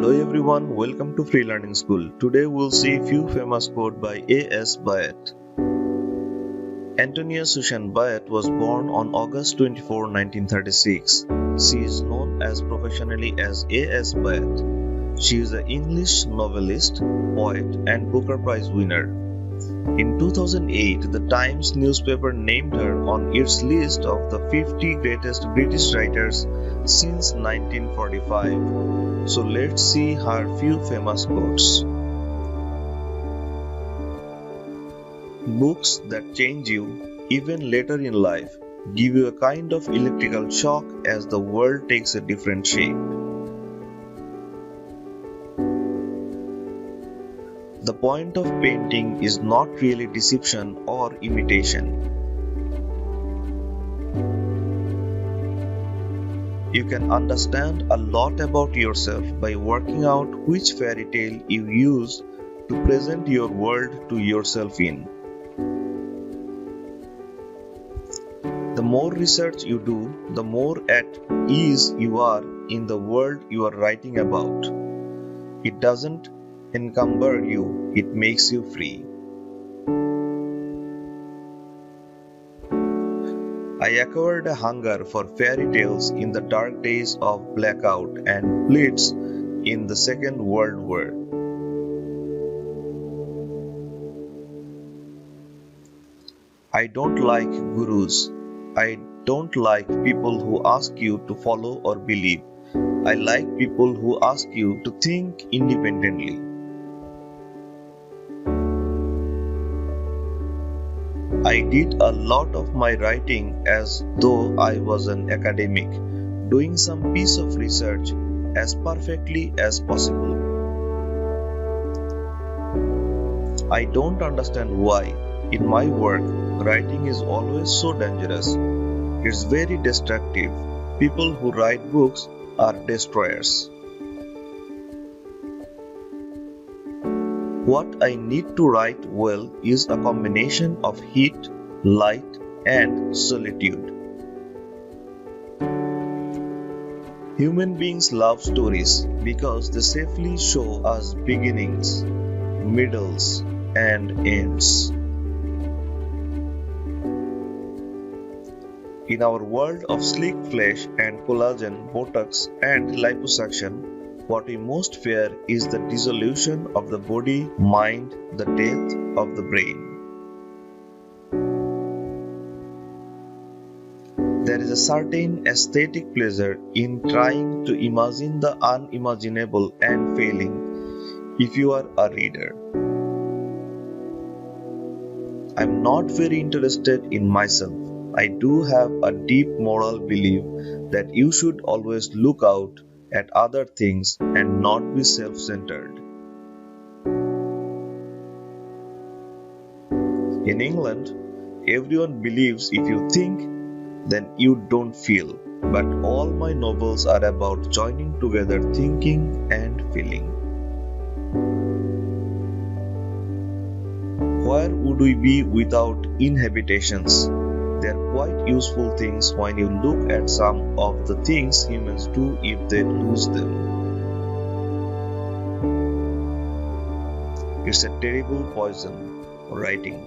Hello everyone, welcome to Free Learning School. Today we'll see few famous quotes by a.s.byatt. Antonia Susan Byatt was born on August 24, 1936. She is known as professionally as a.s. Byatt. She is an English novelist, poet, and Booker Prize winner. In 2008, the Times newspaper named her on its list of the 50 greatest British writers since 1945. So let's see her few famous quotes. Books that change you, even later in life, give you a kind of electrical shock as the world takes a different shape. The point of painting is not really deception or imitation. You can understand a lot about yourself by working out which fairy tale you use to present your world to yourself in. The more research you do, the more at ease you are in the world you are writing about. It doesn't encumber you, it makes you free. I acquired a hunger for fairy tales in the dark days of blackout and blitz in the Second World War. I don't like gurus. I don't like people who ask you to follow or believe. I like people who ask you to think independently. I did a lot of my writing as though I was an academic, doing some piece of research as perfectly as possible. I don't understand why, in my work, writing is always so dangerous. It's very destructive. People who write books are destroyers. What I need to write well is a combination of heat, light, and solitude. Human beings love stories because they safely show us beginnings, middles, and ends. In our world of sleek flesh and collagen, Botox, and liposuction, what we most fear is the dissolution of the body, mind, the death of the brain. There is a certain aesthetic pleasure in trying to imagine the unimaginable and failing if you are a reader. I'm not very interested in myself. I do have a deep moral belief that you should always look out at other things and not be self-centered. In England, everyone believes if you think, then you don't feel. But all my novels are about joining together thinking and feeling. Where would we be without inhibitions? They're quite useful things when you look at some of the things humans do if they lose them. It's a terrible poison, writing.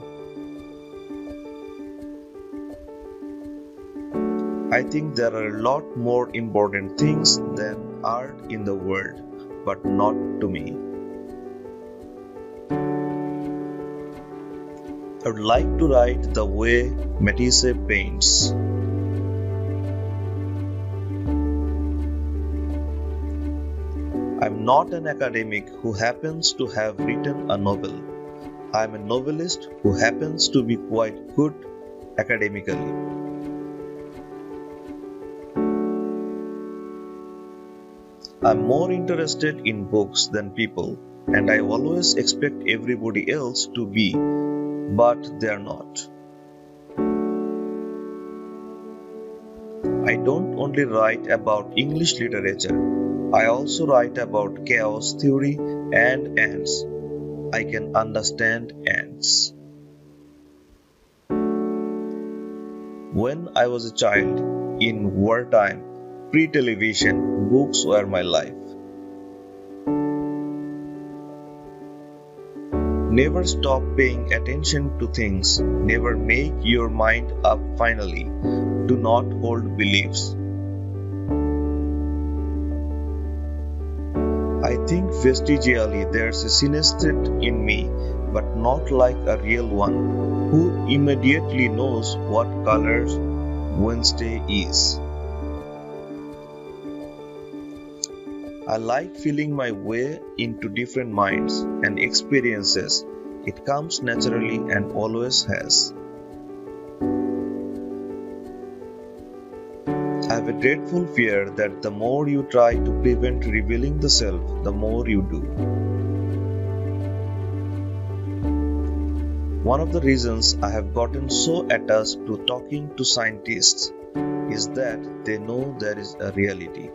I think there are a lot more important things than art in the world, but not to me. I would like to write the way Matisse paints. I'm not an academic who happens to have written a novel. I'm a novelist who happens to be quite good academically. I'm more interested in books than people, and I always expect everybody else to be, but they are not. I don't only write about English literature, I also write about chaos theory and ants. I can understand ants. When I was a child, in wartime, pre-television, books were my life. Never stop paying attention to things. Never make your mind up finally. Do not hold beliefs. I think vestigially there's a synesthete in me, but not like a real one, who immediately knows what color Wednesday is. I like feeling my way into different minds and experiences. It comes naturally and always has. I have a dreadful fear that the more you try to prevent revealing the self, the more you do. One of the reasons I have gotten so attached to talking to scientists is that they know there is a reality.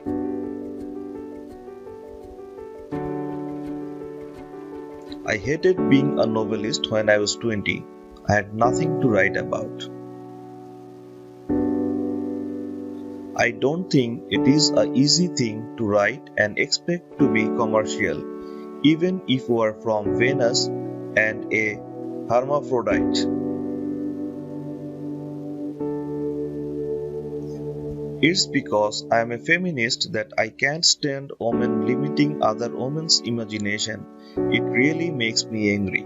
I hated being a novelist when I was 20. I had nothing to write about. I don't think it is an easy thing to write and expect to be commercial, even if you are from Venus and a hermaphrodite. It's because I am a feminist that I can't stand women limiting other women's imagination. It really makes me angry.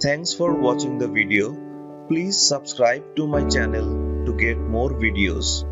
Thanks for watching the video. Please subscribe to my channel to get more videos.